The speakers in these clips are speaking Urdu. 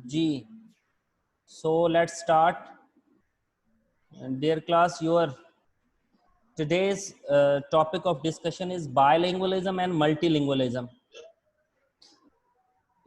G. So let's start. Dear class, your today's topic of discussion is bilingualism and multilingualism.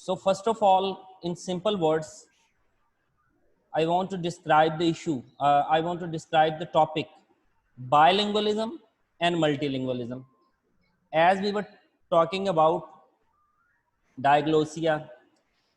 So first of all, in simple words, I want to describe the issue. I want to describe the topic, bilingualism and multilingualism. As we were talking about diglossia,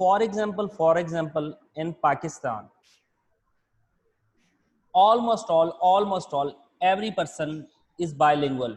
For example, in Pakistan, almost all, every person is bilingual.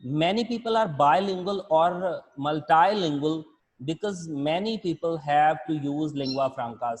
many people are bilingual or multilingual because many people have to use lingua francas.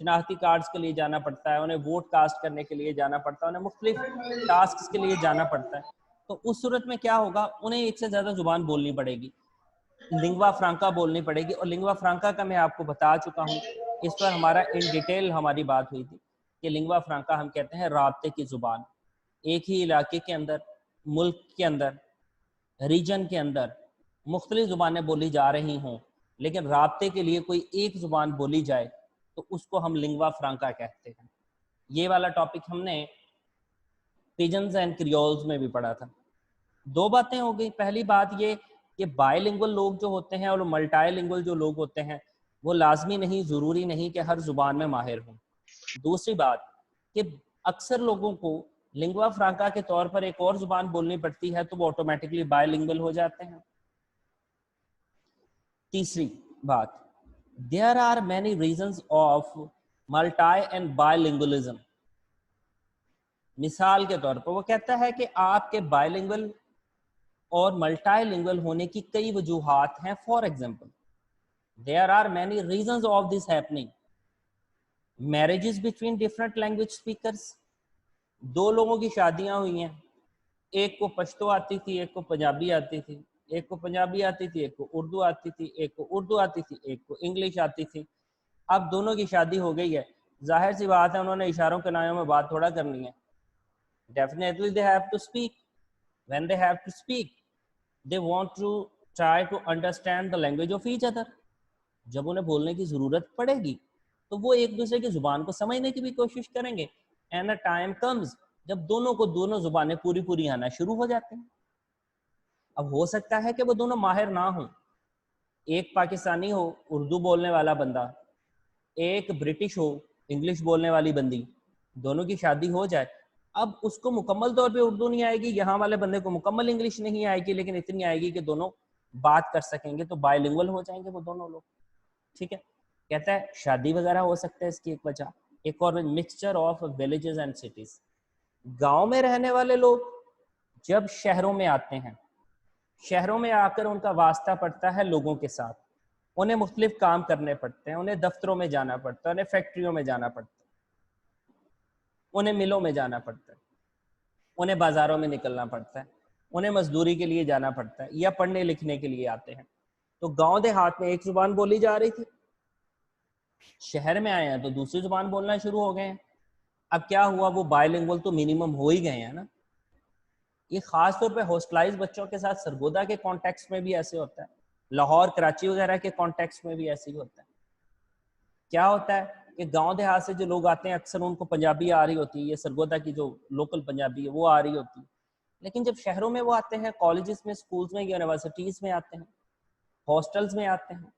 شناختی کارڈز کے لیے جانا پڑتا ہے, انہیں ووٹ کاسٹ کرنے کے لیے جانا پڑتا ہے, انہیں مختلف ٹاسکس کے لیے جانا پڑتا ہے. تو اس صورت میں کیا ہوگا, انہیں ایک سے زیادہ زبان بولنی پڑے گی, لنگوا فرانکا بولنی پڑے گی. اور لنگوا فرانکا کا میں آپ کو بتا چکا ہوں, اس پر ہمارا ان ڈیٹیل ہماری بات ہوئی تھی کہ لنگوا فرانکا ہم کہتے ہیں رابطے کی زبان. ایک ہی علاقے کے اندر, ملک کے اندر, ریجن کے اندر مختلف زبانیں بولی جا رہی ہوں, لیکن رابطے کے لیے کوئی ایک زبان بولی جائے تو اس کو ہم لنگوا فرانکا کہتے ہیں. یہ والا ٹاپک ہم نے پیجنز اینڈ کریولز میں بھی پڑھا تھا. دو باتیں ہو گئی. پہلی بات یہ کہ بائی لنگول لوگ جو ہوتے ہیں اور ملٹائی لنگول جو لوگ ہوتے ہیں وہ لازمی نہیں, ضروری نہیں کہ ہر زبان میں ماہر ہوں. دوسری بات کہ اکثر لوگوں کو لنگوا فرانکا کے طور پر ایک اور زبان بولنی پڑتی ہے تو وہ آٹومیٹکلی بائی لنگول ہو جاتے ہیں. تیسری بات, there are many reasons of multi and bilingualism. مثال کے طور پر وہ کہتا ہے کہ آپ کے بائی لنگول اور ملٹائی لنگول ہونے کی کئی وجوہات ہیں. For example, there are many reasons of this happening. Marriages between different language speakers. دو لوگوں کی شادیاں ہوئی ہیں, ایک کو پشتو آتی تھی, ایک کو پنجابی آتی تھی, ایک کو پنجابی آتی تھی, ایک کو اردو آتی تھی, ایک کو اردو آتی تھی, ایک کو انگلش آتی تھی. اب دونوں کی شادی ہو گئی ہے, ظاہر سی بات ہے انہوں نے اشاروں کے نایوں میں بات تھوڑا کرنی ہے. Definitely they have to speak. When they have to speak, they want to try to understand the language of each other. جب انہیں بولنے کی ضرورت پڑے گی تو وہ ایک دوسرے کی زبان کو سمجھنے کی بھی کوشش کریں گے. And a time comes جب دونوں کو دونوں زبانیں پوری آنا شروع ہو جاتے ہیں. اب ہو سکتا ہے کہ وہ دونوں ماہر نہ ہوں, ایک پاکستانی ہو اردو بولنے والا بندہ, ایک برٹش ہو انگلش بولنے والی بندی, دونوں کی شادی ہو جائے. اب اس کو مکمل طور پہ اردو نہیں آئے گی, یہاں والے بندے کو مکمل انگلش نہیں آئے گی, لیکن اتنی آئے گی کہ دونوں بات کر سکیں گے, تو بائی لنگول ہو جائیں گے وہ دونوں لوگ. ٹھیک ہے, کہتا ہے شادی وغیرہ ہو سکتا ہے اس کی ایک وجہ. ایک اور mixture of villages and cities. گاؤں میں رہنے والے لوگ جب شہروں میں آتے ہیں, شہروں میں آ کر ان کا واسطہ پڑتا ہے لوگوں کے ساتھ, انہیں مختلف کام کرنے پڑتے ہیں, انہیں دفتروں میں جانا پڑتا ہے, انہیں فیکٹریوں میں جانا پڑتا ہے, انہیں ملوں میں جانا پڑتا ہے, انہیں بازاروں میں نکلنا پڑتا ہے, انہیں مزدوری کے لیے جانا پڑتا ہے یا پڑھنے لکھنے کے لیے آتے ہیں. تو گاؤں دیہات میں ایک زبان بولی جا رہی تھی, شہر میں آئے ہیں تو دوسری زبان بولنا شروع ہو گئے ہیں. اب کیا ہوا, وہ بائی لنگول تو منیمم ہو ہی گئے ہیں نا. یہ خاص طور پہ ہاسٹلائز بچوں کے ساتھ سرگودا کے کانٹیکس میں بھی ایسے ہوتا ہے, لاہور کراچی وغیرہ کے کانٹیکس میں بھی ایسے ہی ہوتا ہے. کیا ہوتا ہے کہ گاؤں دیہات سے جو لوگ آتے ہیں اکثر ان کو پنجابی آ رہی ہوتی ہے, یہ سرگودا کی جو لوکل پنجابی ہے وہ آ رہی ہوتی ہے, لیکن جب شہروں میں وہ آتے ہیں, کالجز میں, اسکولز میں, یونیورسٹیز میں آتے ہیں, ہاسٹلز میں آتے ہیں,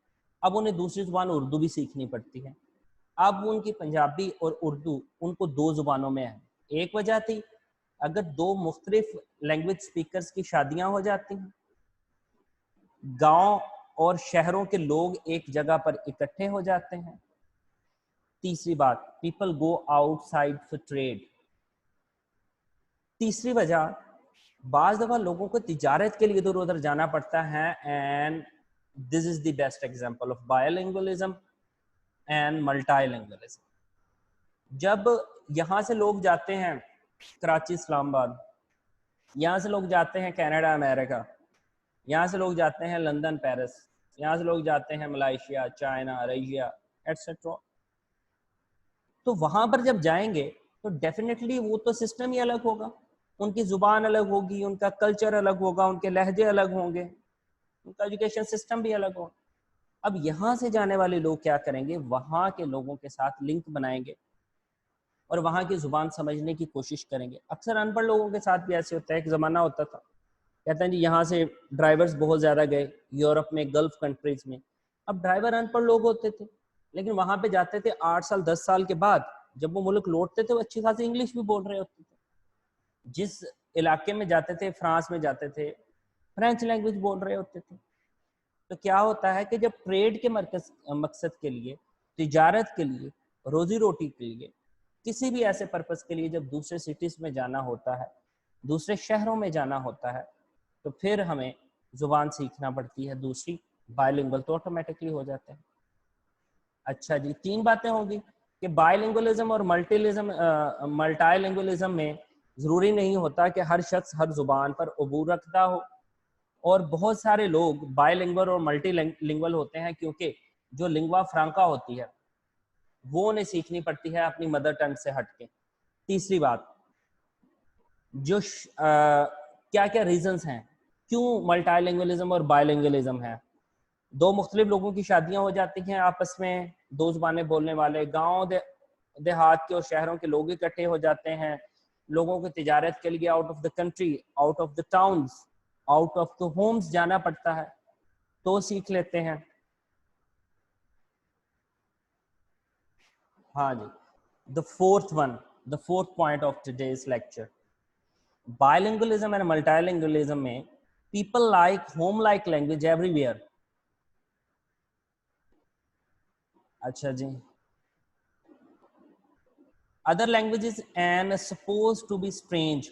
اب انہیں دوسری زبان اردو بھی سیکھنی پڑتی ہے. اب ان کی پنجابی اور اردو ان کو دو زبانوں میں ہے. ایک وجہ تھی اگر دو مختلف لینگویج سپیکرز کی شادیاں ہو جاتی ہیں, گاؤں اور شہروں کے لوگ ایک جگہ پر اکٹھے ہو جاتے ہیں. تیسری بات, people go outside for trade. تیسری وجہ, بعض دفعہ لوگوں کو تجارت کے لیے ادھر ادھر جانا پڑتا ہے, and this is the best example of bilingualism and multilingualism. جب یہاں سے لوگ جاتے ہیں کراچی, اسلام آباد, یہاں سے لوگ جاتے ہیں کینیڈا, امریکہ, یہاں سے لوگ جاتے ہیں لندن, پیرس, یہاں سے لوگ جاتے ہیں ملائیشیا, چائنا, رشیا ایٹسٹرا, تو وہاں پر جب جائیں گے تو ڈیفینیٹلی وہ تو سسٹم ہی الگ ہوگا, ان کی زبان الگ ہوگی, ان کا کلچر الگ ہوگا, ان کے لہجے الگ ہوں گے, ان کا ایجوکیشن سسٹم بھی الگ ہوگا. اب یہاں سے جانے والے لوگ کیا کریں گے, وہاں کے لوگوں کے ساتھ لنک بنائیں گے اور وہاں کی زبان سمجھنے کی کوشش کریں گے. اکثر ان پڑھ لوگوں کے ساتھ بھی ایسے ہوتا ہے. ایک زمانہ ہوتا تھا, کہتے ہیں جی یہاں سے ڈرائیورز بہت زیادہ گئے یورپ میں, گلف کنٹریز میں. اب ڈرائیور ان پڑھ لوگ ہوتے تھے, لیکن وہاں پہ جاتے تھے 8 سال 10 سال کے بعد, جب وہ ملک لوٹتے تھے وہ اچھی خاصی انگلش بھی بول رہے ہوتے تھے. جس علاقے میں جاتے تھے, فرانس میں جاتے تھے, فرینچ لینگویج بول رہے ہوتے تھے. تو کیا ہوتا ہے کہ جب ٹریڈ کے مقصد کے لیے, تجارت کے لیے, روزی روٹی کے لیے, کسی بھی ایسے پرپس کے لیے جب دوسرے سٹیز میں جانا ہوتا ہے, دوسرے شہروں میں جانا ہوتا ہے, تو پھر ہمیں زبان سیکھنا پڑتی ہے دوسری, بائی لنگول تو آٹومیٹکلی ہو جاتے ہیں. اچھا جی, 3 باتیں ہوگی. کہ بائی لنگولزم اور ملٹی لنگولزم میں ضروری نہیں ہوتا کہ ہر شخص ہر زبان پر عبور رکھتا ہو، اور بہت سارے لوگ بائی لنگول اور ملٹی لنگول ہوتے ہیں کیونکہ جو لنگوا فرانکا ہوتی ہے وہ انہیں سیکھنی پڑتی ہے اپنی مدر ٹنگ سے ہٹ کے. تیسری بات، جو کیا کیا ریزنز ہیں کیوں ملٹی لنگولزم اور بائی لنگولزم ہے. دو مختلف لوگوں کی شادیاں ہو جاتی ہیں آپس میں، دو زبانیں بولنے والے، گاؤں دیہات کے اور شہروں کے لوگ اکٹھے ہو جاتے ہیں، لوگوں کو تجارت کے لیے out of the country, out of the towns, out of the homes جانا پڑتا ہے تو سیکھ لیتے ہیں. ہاں جی، the fourth point of today's lecture. Bilingualism and multilingualism میں people like home like language everywhere. اچھا جی. Other languages and supposed to be strange.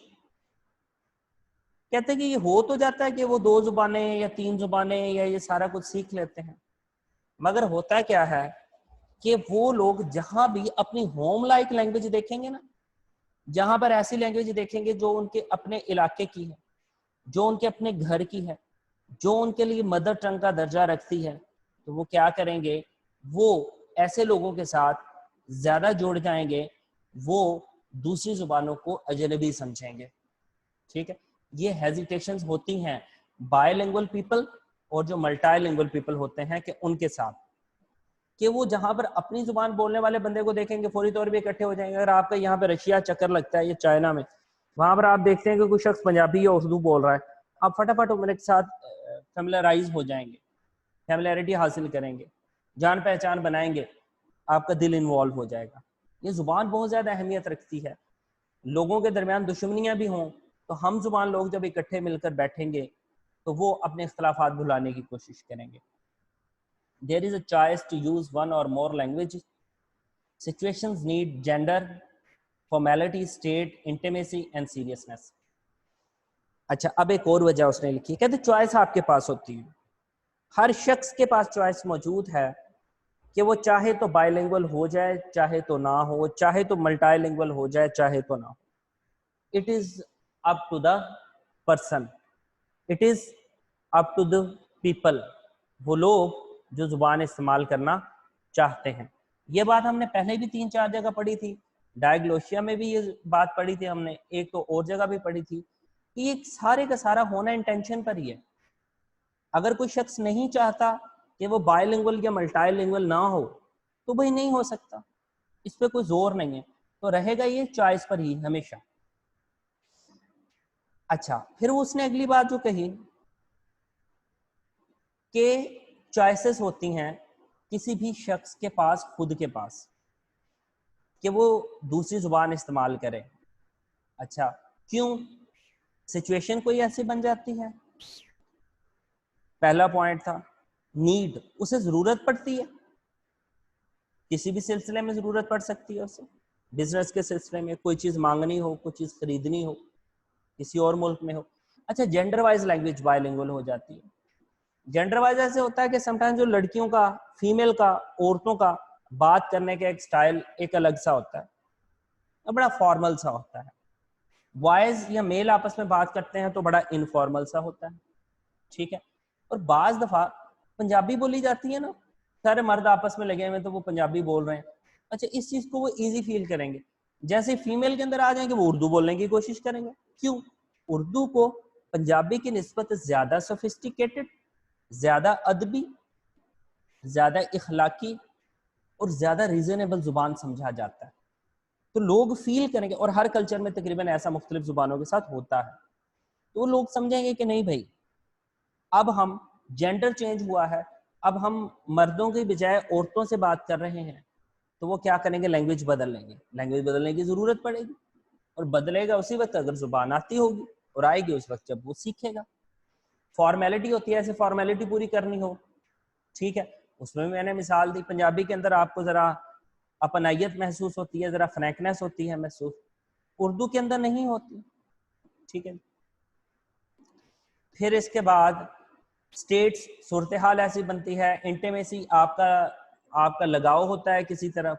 کہتے ہیں کہ یہ ہو تو جاتا ہے کہ وہ 2 زبانیں یا 3 زبانیں یا یہ سارا کچھ سیکھ لیتے ہیں، مگر ہوتا کیا ہے کہ وہ لوگ جہاں بھی اپنی ہوم لائک لینگویج دیکھیں گے نا، جہاں پر ایسی لینگویج دیکھیں گے جو ان کے اپنے علاقے کی ہے، جو ان کے اپنے گھر کی ہے، جو ان کے لیے مدر ٹنگ کا درجہ رکھتی ہے، تو وہ کیا کریں گے، وہ ایسے لوگوں کے ساتھ زیادہ جڑ جائیں گے، وہ دوسری زبانوں کو اجنبی سمجھیں گے. ٹھیک ہے، یہ ہیزیٹیشنز ہوتی ہیں بائی لنگول پیپل اور جو ملٹی لنگول پیپل ہوتے ہیں کہ ان کے ساتھ، کہ وہ جہاں پر اپنی زبان بولنے والے بندے کو دیکھیں گے فوری طور پہ اکٹھے ہو جائیں گے. اگر آپ کا یہاں پہ رشیا چکر لگتا ہے یا چائنا میں، وہاں پر آپ دیکھتے ہیں کہ کوئی شخص پنجابی یا اردو بول رہا ہے، آپ فٹافٹ میرے ساتھ فیملیرائز ہو جائیں گے، فیملیرٹی حاصل کریں گے، جان پہچان بنائیں گے، آپ کا دل انوالو ہو جائے گا. یہ زبان بہت زیادہ اہمیت رکھتی ہے. لوگوں کے درمیان دشمنیاں بھی ہوں تو ہم زبان لوگ جب اکٹھے مل کر بیٹھیں گے تو وہ اپنے اختلافات بھلانے کی کوشش کریں گے. There is a choice to use one or more languages. Situations need gender, formality, state, intimacy and seriousness. اچھا، اب ایک اور وجہ اس نے لکھی، کہتے چوائس آپ کے پاس ہوتی ہے، ہر شخص کے پاس چوائس موجود ہے کہ وہ چاہے تو بائی لنگول ہو جائے چاہے تو نہ ہو، چاہے تو ملٹی لنگول ہو جائے چاہے تو نہ ہو. It is up to the person. It is up to the people. وہ لوگ جو زبان استعمال کرنا چاہتے ہیں. یہ بات ہم نے پہلے بھی 3-4 جگہ پڑھی تھی، ڈائگلوشیا میں بھی یہ بات پڑھی تھی ہم نے، ایک تو اور جگہ بھی پڑھی تھی، کہ یہ سارے کا سارا ہونا انٹینشن پر ہی ہے. اگر کوئی شخص نہیں چاہتا کہ وہ بائی لنگول یا ملٹی لنگول نہ ہو تو بھائی نہیں ہو سکتا، اس پہ کوئی زور نہیں ہے، تو رہے گا یہ چوائس پر ہی ہمیشہ. اچھا، پھر اس نے اگلی بات جو کہی کہ چوائسز ہوتی ہیں کسی بھی شخص کے پاس خود کے پاس کہ وہ دوسری زبان استعمال کرے. اچھا، کیوں؟ سچویشن کوئی ایسی بن جاتی ہے. پہلا پوائنٹ تھا نیڈ، اسے ضرورت پڑتی ہے، کسی بھی سلسلے میں ضرورت پڑ سکتی ہے اسے، بزنس کے سلسلے میں کوئی چیز مانگنی ہو، کوئی چیز خریدنی ہو، کسی اور ملک میں ہو. اچھا، gender wise language bilingual ہو جاتی ہے. جینڈر وائز ایسے ہوتا ہے کہ سم ٹائم جو لڑکیوں کا، فیمیل کا، عورتوں کا بات کرنے کا ایک سٹائل ایک الگ سا ہوتا ہے، بڑا فارمل سا ہوتا ہے. بوائز یا میل آپس میں بات کرتے ہیں تو بڑا انفارمل سا ہوتا ہے. ٹھیک ہے، اور بعض دفعہ پنجابی بولی جاتی ہے نا، سارے مرد آپس میں لگے ہوئے تو وہ پنجابی بول رہے ہیں. اچھا، اس چیز کو وہ ایزی فیل کریں گے. جیسے فیمیل کے اندر آ جائیں گے وہ اردو بولنے کی کوشش کریں گے. کیوں؟ اردو کو پنجابی کی نسبت زیادہ سوفسٹیکیٹڈ، زیادہ ادبی، زیادہ اخلاقی اور زیادہ ریزنیبل زبان سمجھا جاتا ہے. تو لوگ فیل کریں گے، اور ہر کلچر میں تقریباً ایسا مختلف زبانوں کے ساتھ ہوتا ہے، تو لوگ سمجھیں گے کہ نہیں بھائی اب ہم جینڈر چینج ہوا ہے، اب ہم مردوں کی بجائے عورتوں سے بات کر رہے ہیں، تو وہ کیا کریں گے، لینگویج بدل لیں گے. لینگویج بدلنے کی ضرورت پڑے گی، اور بدلے گا اسی وقت اگر زبان آتی ہوگی، اور آئے گی اس وقت جب وہ سیکھے گا. فارمیلٹی ہوتی ہے، ایسے فارمیلٹی پوری کرنی ہو. ٹھیک ہے، اس میں میں نے مثال دی، پنجابی کے اندر آپ کو ذرا اپنائیت محسوس ہوتی ہے، ذرا فرینکنیس ہوتی ہے محسوس، اردو کے اندر نہیں ہوتی. ٹھیک ہے، پھر اس کے بعد اسٹیٹس، صورتحال ایسی بنتی ہے. انٹیمیسی، آپ کا لگاؤ ہوتا ہے کسی طرف.